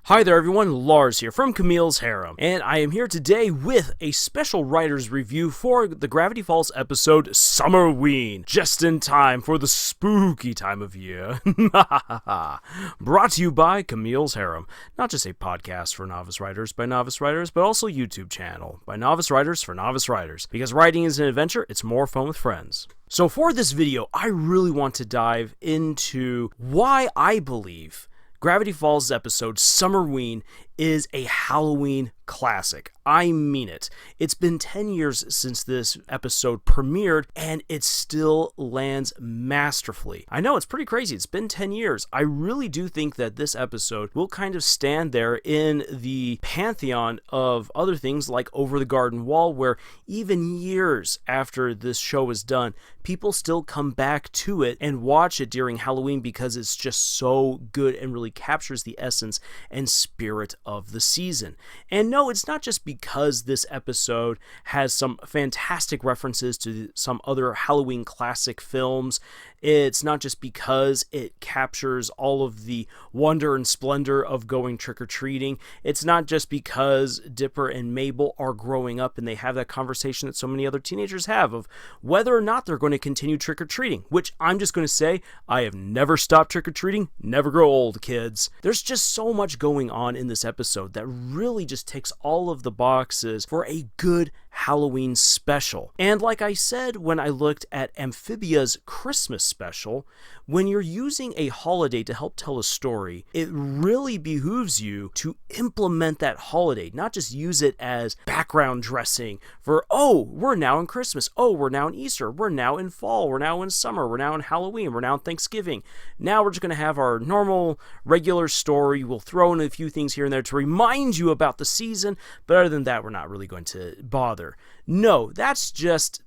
Hi there everyone, Lars here from Camille's Harem, and I am here today with a special writer's review for the Gravity Falls episode Summerween, just in time for the spooky time of year. Brought to you by Camille's Harem, not just a podcast for novice writers by novice writers, but also a YouTube channel by novice writers for novice writers, because writing is an adventure, it's more fun with friends. So for this video, I really want to dive into why I believe Gravity Falls episode Summerween is a Halloween classic. I mean it. It's been 10 years since this episode premiered, and it still lands masterfully. I know, it's pretty crazy. It's been 10 years. I really do think that this episode will kind of stand there in the pantheon of other things like Over the Garden Wall, where even years after this show is done, people still come back to it and watch it during Halloween because it's just so good and really captures the essence and spirit of the season. And no, it's not just because this episode has some fantastic references to some other Halloween classic films. It's not just because it captures all of the wonder and splendor of going trick-or-treating. It's not just because Dipper and Mabel are growing up and they have that conversation that so many other teenagers have of whether or not they're going to continue trick-or-treating, which I'm just going to say, I have never stopped trick-or-treating, never grow old, kids. There's just so much going on in this episode that really just ticks all of the boxes for a good Halloween special. And like I said when I looked at Amphibia's Christmas special, when you're using a holiday to help tell a story, it really behooves you to implement that holiday, not just use it as background dressing for, oh, we're now in Christmas, oh, we're now in Easter, we're now in fall, we're now in summer, we're now in Halloween, we're now in Thanksgiving. Now we're just going to have our normal, regular story. We'll throw in a few things here and there to remind you about the season, but other than that, we're not really going to bother. No, that's just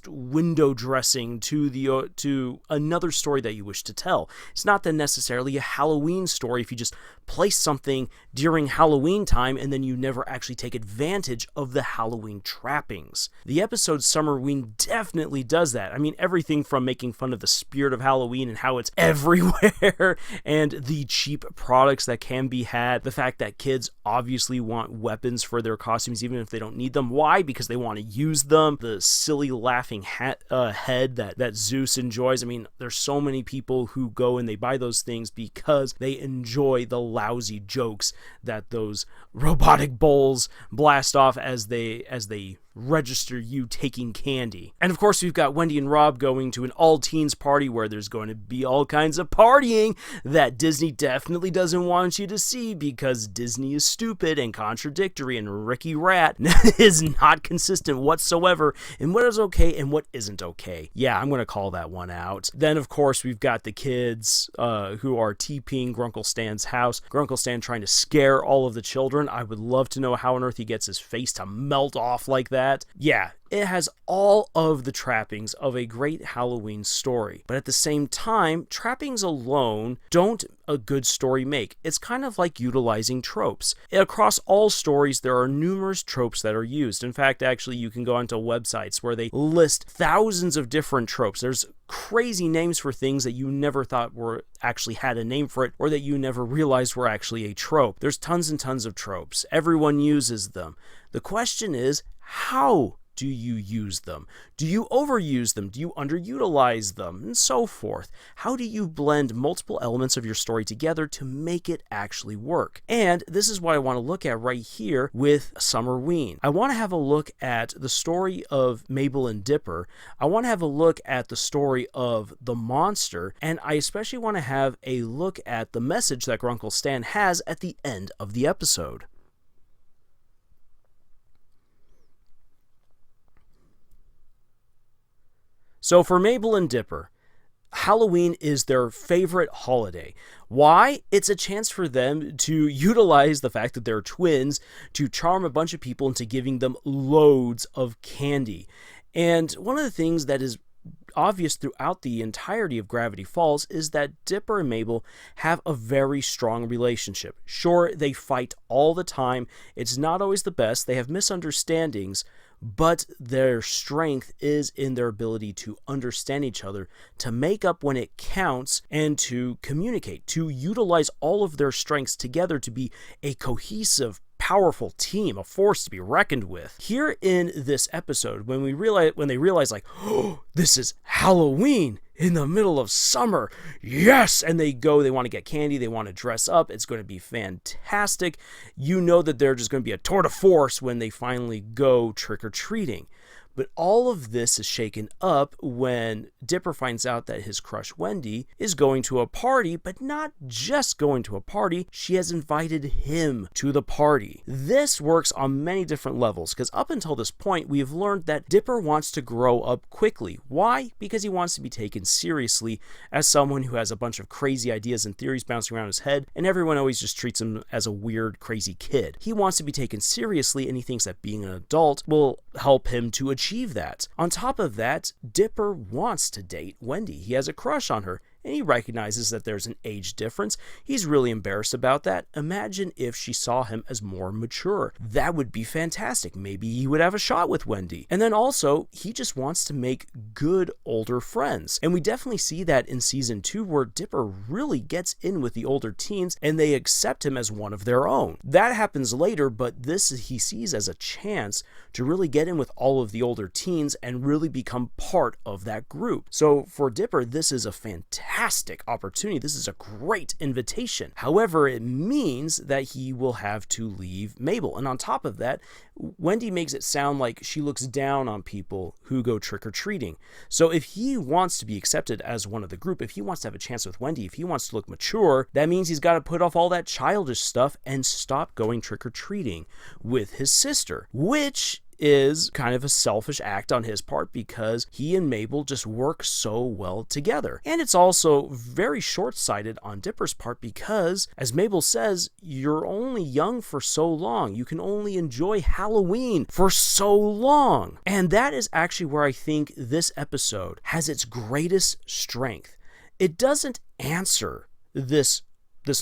window dressing to another story that you wish to tell. It's not then necessarily a Halloween story if you just place something during Halloween time and then you never actually take advantage of the Halloween trappings. The episode Summerween definitely does that. I mean, everything from making fun of the spirit of Halloween and how it's everywhere and the cheap products that can be had. The fact that kids obviously want weapons for their costumes even if they don't need them. Why? Because they want to use them. The silly laughing head that Zeus enjoys. I mean, there's so many people who go and they buy those things because they enjoy the lousy jokes that those robotic bowls blast off as they register you taking candy. And of course, we've got Wendy and Rob going to an all-teens party where there's going to be all kinds of partying that Disney definitely doesn't want you to see because Disney is stupid and contradictory, and Ricky Rat is not consistent whatsoever in what is okay and what isn't okay. Yeah, I'm going to call that one out. Then, of course, we've got the kids who are TPing Grunkle Stan's house. Grunkle Stan trying to scare all of the children. I would love to know how on earth he gets his face to melt off like that. Yeah, it has all of the trappings of a great Halloween story. But at the same time, trappings alone don't a good story make. It's kind of like utilizing tropes. Across all stories, there are numerous tropes that are used. In fact, actually, you can go onto websites where they list thousands of different tropes. There's crazy names for things that you never thought were actually had a name for it, or that you never realized were actually a trope. There's tons and tons of tropes. Everyone uses them. The question is, how do you use them? Do you overuse them? Do you underutilize them? And so forth. How do you blend multiple elements of your story together to make it actually work? And this is what I want to look at right here with Summerween. I want to have a look at the story of Mabel and Dipper. I want to have a look at the story of the monster, and I especially want to have a look at the message that Grunkle Stan has at the end of the episode. So for Mabel and Dipper, Halloween is their favorite holiday. Why? It's a chance for them to utilize the fact that they're twins to charm a bunch of people into giving them loads of candy. And one of the things that is obvious throughout the entirety of Gravity Falls is that Dipper and Mabel have a very strong relationship. Sure, they fight all the time. It's not always the best. They have misunderstandings. but their strength is in their ability to understand each other, to make up when it counts, and to communicate, to utilize all of their strengths together to be a cohesive, powerful team, a force to be reckoned with. Here in this episode, when they realize like, oh, this is Halloween in the middle of summer, yes, and they want to get candy, they want to dress up, it's going to be fantastic. You know that they're just going to be a tour de force when they finally go trick-or-treating. But all of this is shaken up when Dipper finds out that his crush Wendy is going to a party, but not just going to a party, she has invited him to the party. This works on many different levels, because up until this point, we have learned that Dipper wants to grow up quickly. Why? Because he wants to be taken seriously as someone who has a bunch of crazy ideas and theories bouncing around his head, and everyone always just treats him as a weird, crazy kid. He wants to be taken seriously, and he thinks that being an adult will help him to achieve that. On top of that, Dipper wants to date Wendy. He has a crush on her, and he recognizes that there's an age difference. He's really embarrassed about that. Imagine if she saw him as more mature. That would be fantastic. Maybe he would have a shot with Wendy. And then also, he just wants to make good older friends. And we definitely see that in season 2, where Dipper really gets in with the older teens and they accept him as one of their own. That happens later, but this he sees as a chance to really get in with all of the older teens and really become part of that group. So for Dipper, this is a fantastic opportunity. This is a great invitation. However, it means that he will have to leave Mabel. And on top of that, Wendy makes it sound like she looks down on people who go trick-or-treating. So if he wants to be accepted as one of the group, if he wants to have a chance with Wendy, if he wants to look mature, that means he's got to put off all that childish stuff and stop going trick-or-treating with his sister, which is kind of a selfish act on his part because he and Mabel just work so well together. And it's also very short-sighted on Dipper's part because, as Mabel says, you're only young for so long. You can only enjoy Halloween for so long. And that is actually where I think this episode has its greatest strength. It doesn't answer this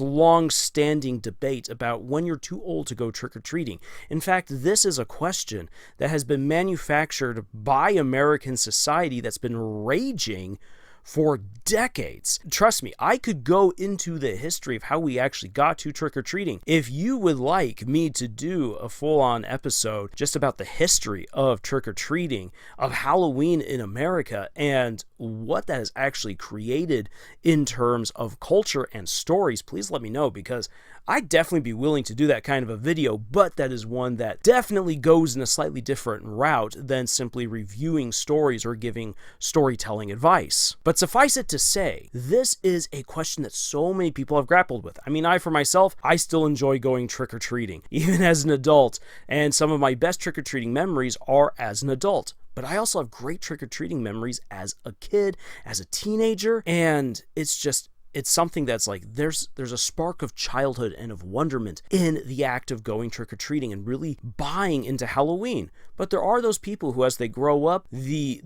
long-standing debate about when you're too old to go trick-or-treating. In fact, this is a question that has been manufactured by American society that's been raging for decades. Trust me, I could go into the history of how we actually got to trick-or-treating. If you would like me to do a full-on episode just about the history of trick-or-treating, of Halloween in America, and what that has actually created in terms of culture and stories, please let me know, because I'd definitely be willing to do that kind of a video, but that is one that definitely goes in a slightly different route than simply reviewing stories or giving storytelling advice. But suffice it to say, this is a question that so many people have grappled with. I mean, for myself, I still enjoy going trick-or-treating, even as an adult, and some of my best trick-or-treating memories are as an adult. But I also have great trick-or-treating memories as a kid, as a teenager, and it's something that's like, there's a spark of childhood and of wonderment in the act of going trick-or-treating and really buying into Halloween. But there are those people who, as they grow up, the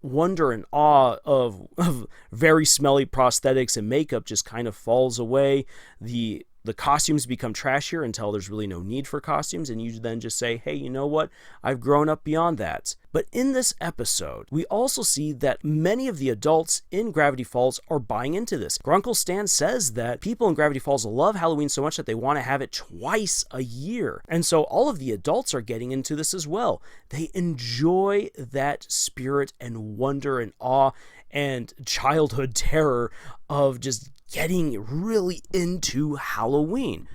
wonder and awe of very smelly prosthetics and makeup just kind of falls away. The costumes become trashier until there's really no need for costumes, and you then just say, hey, you know what? I've grown up beyond that. But in this episode, we also see that many of the adults in Gravity Falls are buying into this. Grunkle Stan says that people in Gravity Falls love Halloween so much that they want to have it twice a year. And so all of the adults are getting into this as well. They enjoy that spirit and wonder and awe and childhood terror of just getting really into Halloween.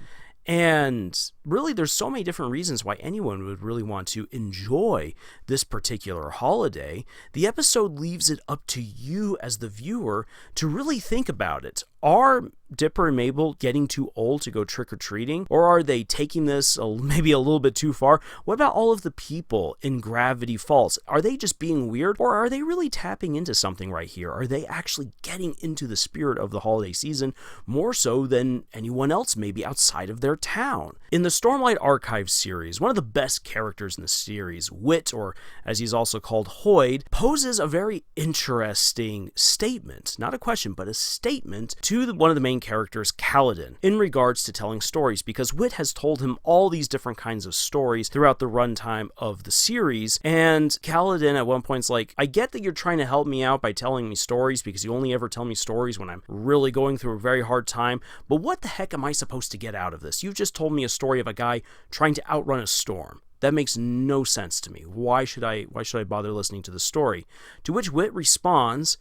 And really, there's so many different reasons why anyone would really want to enjoy this particular holiday. The episode leaves it up to you as the viewer to really think about it. Are Dipper and Mabel getting too old to go trick-or-treating? Or are they taking this maybe a little bit too far? What about all of the people in Gravity Falls? Are they just being weird? Or are they really tapping into something right here? Are they actually getting into the spirit of the holiday season more so than anyone else maybe outside of their town? In the Stormlight Archives series, one of the best characters in the series, Wit, or as he's also called, Hoyd, poses a very interesting statement. Not a question, but a statement to one of the main characters, Kaladin, in regards to telling stories, because Wit has told him all these different kinds of stories throughout the runtime of the series, and Kaladin at one point's like, I get that you're trying to help me out by telling me stories, because you only ever tell me stories when I'm really going through a very hard time, but what the heck am I supposed to get out of this? You've just told me a story of a guy trying to outrun a storm. That makes no sense to me. Why should I bother listening to the story? To which Wit responds,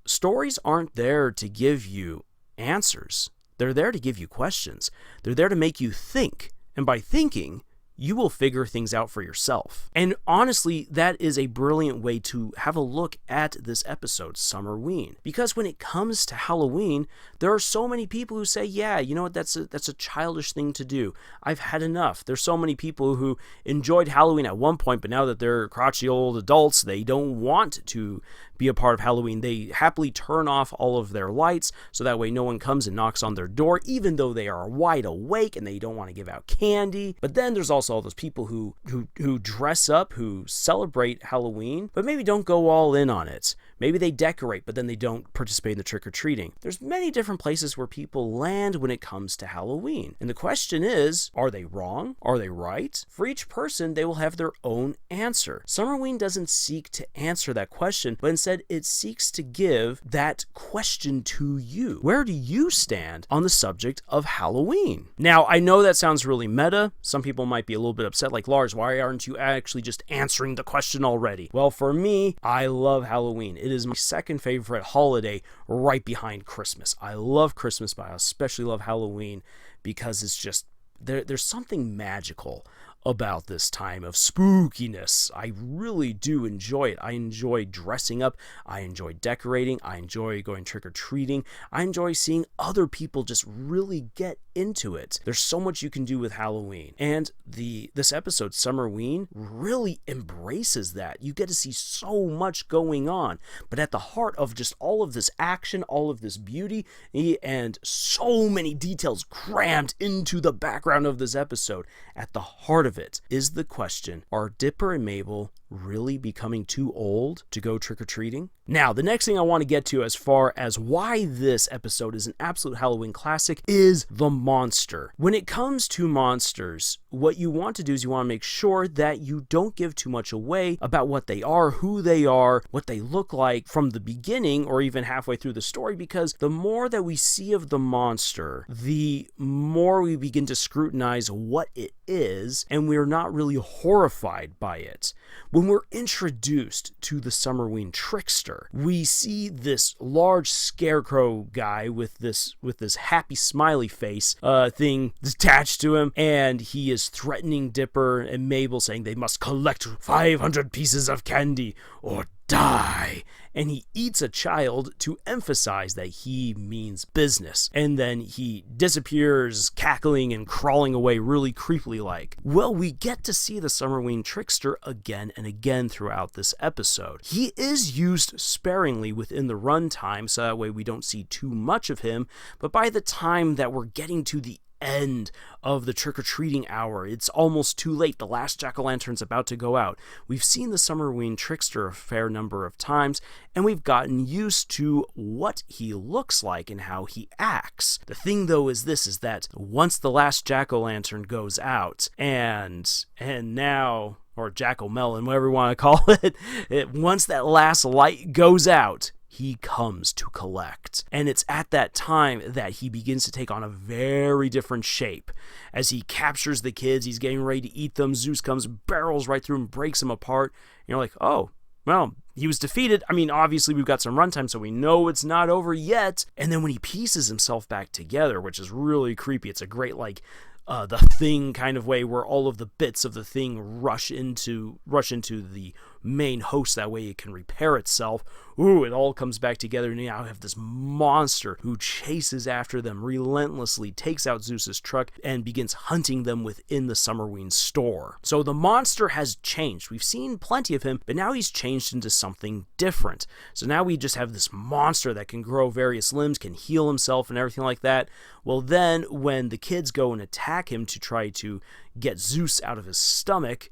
stories aren't there to give you answers. They're there to give you questions. They're there to make you think. And by thinking, you will figure things out for yourself. And honestly, that is a brilliant way to have a look at this episode, Summerween. Because when it comes to Halloween, there are so many people who say, yeah, you know what, that's a childish thing to do. I've had enough. There's so many people who enjoyed Halloween at one point, but now that they're crotchety old adults, they don't want to be a part of Halloween. They happily turn off all of their lights so that way no one comes and knocks on their door, even though they are wide awake and they don't want to give out candy. But then there's also all those people who dress up, who celebrate Halloween, but maybe don't go all in on it. Maybe they decorate, but then they don't participate in the trick-or-treating. There's many different places where people land when it comes to Halloween. And the question is, are they wrong? Are they right? For each person, they will have their own answer. Summerween doesn't seek to answer that question, but instead it seeks to give that question to you. Where do you stand on the subject of Halloween? Now, I know that sounds really meta. Some people might be a little bit upset, like, Lars, why aren't you actually just answering the question already? Well, for me, I love Halloween. It is my second favorite holiday, right behind Christmas. I love Christmas, but I especially love Halloween because it's just, there's something magical about this time of spookiness. I really do enjoy it. I enjoy dressing up. I enjoy decorating. I enjoy going trick-or-treating. I enjoy seeing other people just really get into it. There's so much you can do with Halloween. And this episode, Summerween, really embraces that. You get to see so much going on. But at the heart of just all of this action, all of this beauty, and so many details crammed into the background of this episode, at the heart of it is the question, are Dipper and Mabel really becoming too old to go trick-or-treating? Now, the next thing I want to get to as far as why this episode is an absolute Halloween classic is the monster. When it comes to monsters, what you want to do is you want to make sure that you don't give too much away about what they are, who they are, what they look like from the beginning or even halfway through the story, because the more that we see of the monster, the more we begin to scrutinize what it is, and we're not really horrified by it. When we're introduced to the Summerween trickster, we see this large scarecrow guy with this happy smiley face thing attached to him, and he is threatening Dipper and Mabel, saying they must collect 500 pieces of candy or die. And he eats a child to emphasize that he means business. And then he disappears, cackling and crawling away really creepily like. Well, we get to see the Summerween trickster again and again throughout this episode. He is used sparingly within the runtime, so that way we don't see too much of him, but by the time that we're getting to the end of the trick-or-treating hour, it's almost too late. The last jack-o'-lantern's about to go out. We've seen the Summerween trickster a fair number of times, and we've gotten used to what he looks like and how he acts. The thing, though, is that once the last jack-o'-lantern goes out, and now, or jack-o'-melon, whatever you want to call it, once that last light goes out, he comes to collect. And it's at that time that he begins to take on a very different shape. As he captures the kids, he's getting ready to eat them. Zeus comes, barrels right through and breaks them apart. And you're like, oh, well, he was defeated. I mean, obviously we've got some runtime, so we know it's not over yet. And then when he pieces himself back together, which is really creepy, it's a great, like, the Thing kind of way, where all of the bits of the Thing rush into the main host, that way it can repair itself. Ooh, it all comes back together, and now I have this monster who chases after them relentlessly, takes out Zeus's truck, and begins hunting them within the Summerween store. So the monster has changed. We've seen plenty of him, but now he's changed into something different. So now we just have this monster that can grow various limbs, can heal himself and everything like that. Well, then when the kids go and attack him to try to get Zeus out of his stomach,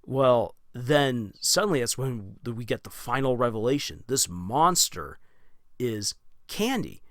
well, then suddenly that's when we get the final revelation. This monster is candy.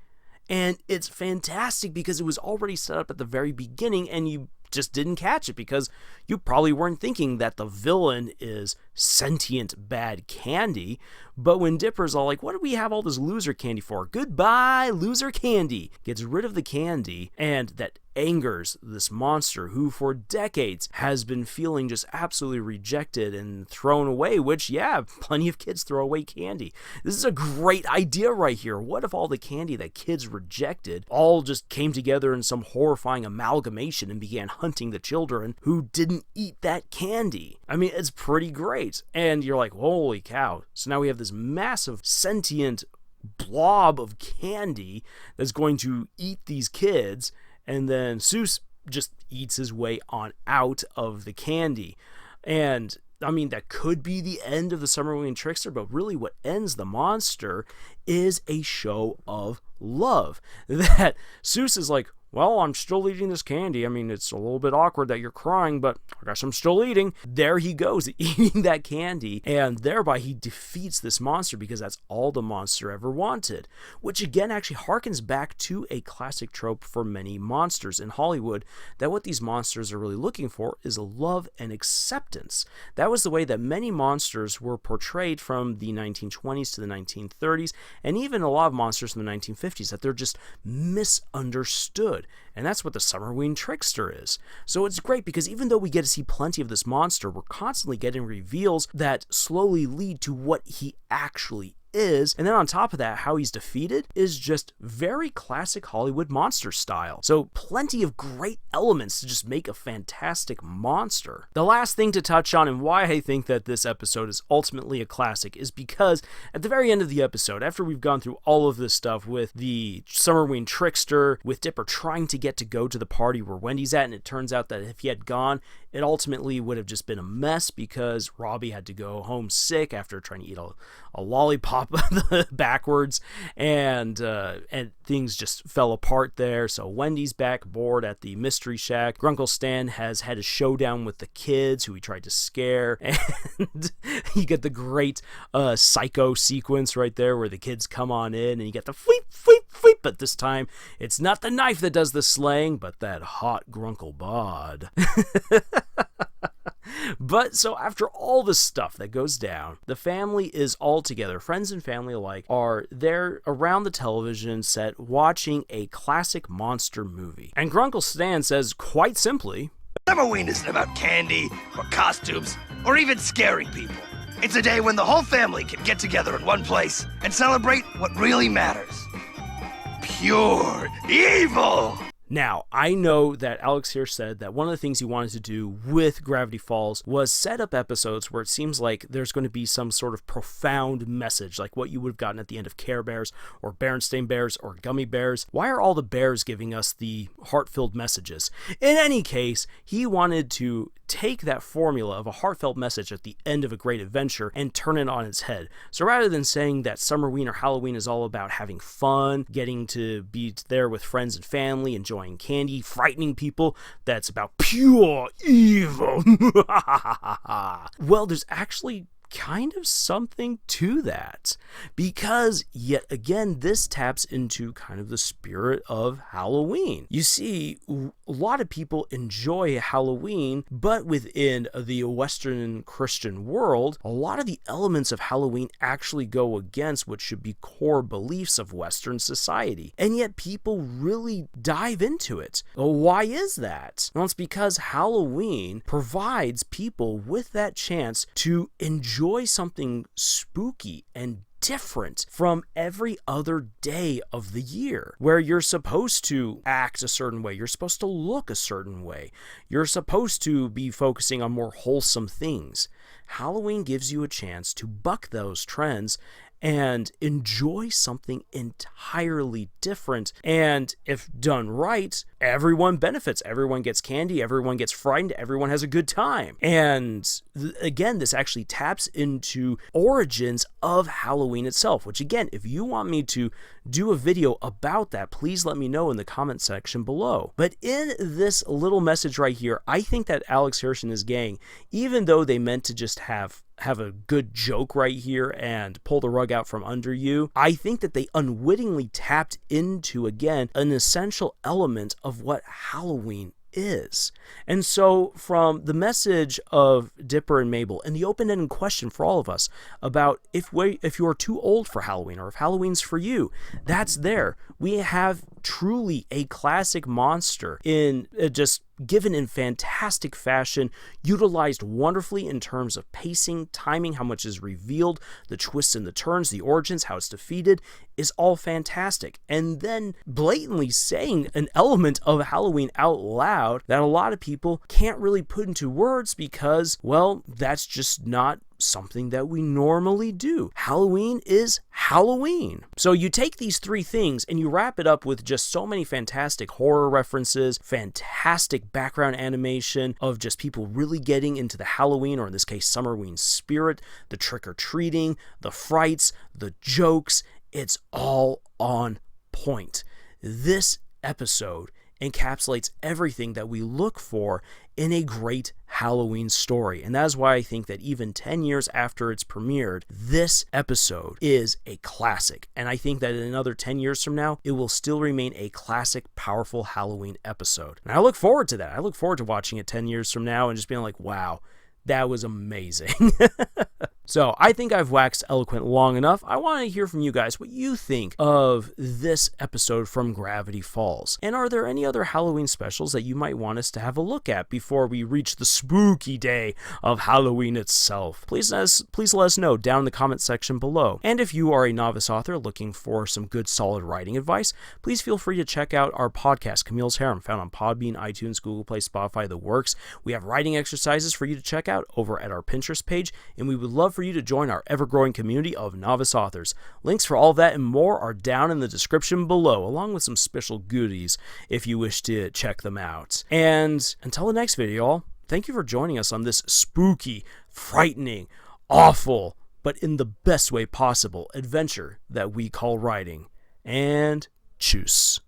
And it's fantastic because it was already set up at the very beginning and you just didn't catch it because you probably weren't thinking that the villain is sentient bad candy. But when Dipper's all like, what do we have all this loser candy for? Goodbye, loser candy. Gets rid of the candy, and that angers this monster who for decades has been feeling just absolutely rejected and thrown away, which, yeah, plenty of kids throw away candy. This is a great idea right here. What if all the candy that kids rejected all just came together in some horrifying amalgamation and began hunting the children who didn't eat that candy? I mean, it's pretty great. And you're like, holy cow. So now we have this massive sentient blob of candy that's going to eat these kids, and then Seuss just eats his way on out of the candy. And I mean, that could be the end of the Summerween Trickster, but really what ends the monster is a show of love. That Seuss is like, well, I'm still eating this candy. I mean, it's a little bit awkward that you're crying, but I guess I'm still eating. There he goes, eating that candy, and thereby he defeats this monster because that's all the monster ever wanted. Which again actually harkens back to a classic trope for many monsters in Hollywood, that what these monsters are really looking for is love and acceptance. That was the way that many monsters were portrayed from the 1920s to the 1930s, and even a lot of monsters from the 1950s, that they're just misunderstood. And that's what the Summerween Trickster is. So it's great because even though we get to see plenty of this monster, we're constantly getting reveals that slowly lead to what he actually is. And then on top of that, how he's defeated is just very classic Hollywood monster style. So plenty of great elements to just make a fantastic monster. The last thing to touch on and why I think that this episode is ultimately a classic is because at the very end of the episode, after we've gone through all of this stuff with the Summerween Trickster, with Dipper trying to go to the party where Wendy's at, and it turns out that if he had gone, it ultimately would have just been a mess because Robbie had to go home sick after trying to eat a lollipop backwards, and things just fell apart there. So Wendy's back bored at the Mystery Shack. Grunkle Stan has had a showdown with the kids who he tried to scare, and you get the great psycho sequence right there where the kids come on in and you get the fleep, fleep, fleep, but this time it's not the knife that does the slaying, but that hot Grunkle bod. But so after all the stuff that goes down, the family is all together. Friends and family alike are there around the television set watching a classic monster movie. And Grunkle Stan says quite simply, Summerween isn't about candy or costumes or even scaring people. It's a day when the whole family can get together in one place and celebrate what really matters. Pure evil! Now, I know that Alex Hirsch said that one of the things he wanted to do with Gravity Falls was set up episodes where it seems like there's going to be some sort of profound message, like what you would have gotten at the end of Care Bears or Berenstain Bears or Gummy Bears. Why are all the bears giving us the heart-filled messages? In any case, he wanted to take that formula of a heartfelt message at the end of a great adventure and turn it on its head. So rather than saying that Summerween or Halloween is all about having fun, getting to be there with friends and family, enjoying candy, frightening people, that's about pure evil. Well, there's actually kind of something to that, because yet again this taps into kind of the spirit of Halloween. You see, a lot of people enjoy Halloween, but within the Western Christian world, a lot of the elements of Halloween actually go against what should be core beliefs of Western society, and yet people really dive into it. Well, why is that? Well, it's because Halloween provides people with that chance to enjoy something spooky and different from every other day of the year, where you're supposed to act a certain way, you're supposed to look a certain way, you're supposed to be focusing on more wholesome things. Halloween gives you a chance to buck those trends and enjoy something entirely different. And if done right, everyone benefits. Everyone gets candy, everyone gets frightened, everyone has a good time. And again, this actually taps into origins of Halloween itself, which again, if you want me to do a video about that, please let me know in the comment section below. But in this little message right here, I think that Alex Hirsch and his gang, even though they meant to just have a good joke right here and pull the rug out from under you, I think that they unwittingly tapped into, again, an essential element of what Halloween is. And so from the message of Dipper and Mabel and the open-ended question for all of us about if you are too old for Halloween or if Halloween's for you, that's there. We have truly a classic monster in just given in fantastic fashion, utilized wonderfully in terms of pacing, timing, how much is revealed, the twists and the turns, the origins, how it's defeated, is all fantastic. And then blatantly saying an element of Halloween out loud that a lot of people can't really put into words because, well, that's just not something that we normally do. Halloween is Halloween. So you take these three things and you wrap it up with just so many fantastic horror references, fantastic background animation of just people really getting into the Halloween, or in this case, Summerween spirit, the trick-or-treating, the frights, the jokes. It's all on point. This episode encapsulates everything that we look for in a great Halloween story. And that is why I think that even 10 years after it's premiered, this episode is a classic. And I think that in another 10 years from now, it will still remain a classic, powerful Halloween episode. And I look forward to that. I look forward to watching it 10 years from now and just being like, wow, that was amazing. So I think I've waxed eloquent long enough. I want to hear from you guys what you think of this episode from Gravity Falls. And are there any other Halloween specials that you might want us to have a look at before we reach the spooky day of Halloween itself? Please let us know down in the comment section below. And if you are a novice author looking for some good solid writing advice, please feel free to check out our podcast, Camille's Harem, found on Podbean, iTunes, Google Play, Spotify, the works. We have writing exercises for you to check out over at our Pinterest page, and we would love for you to join our ever-growing community of novice authors. Links for all that and more are down in the description below, along with some special goodies if you wish to check them out. And until the next video, y'all, thank you for joining us on this spooky, frightening, awful, but in the best way possible adventure that we call writing. And tschüss.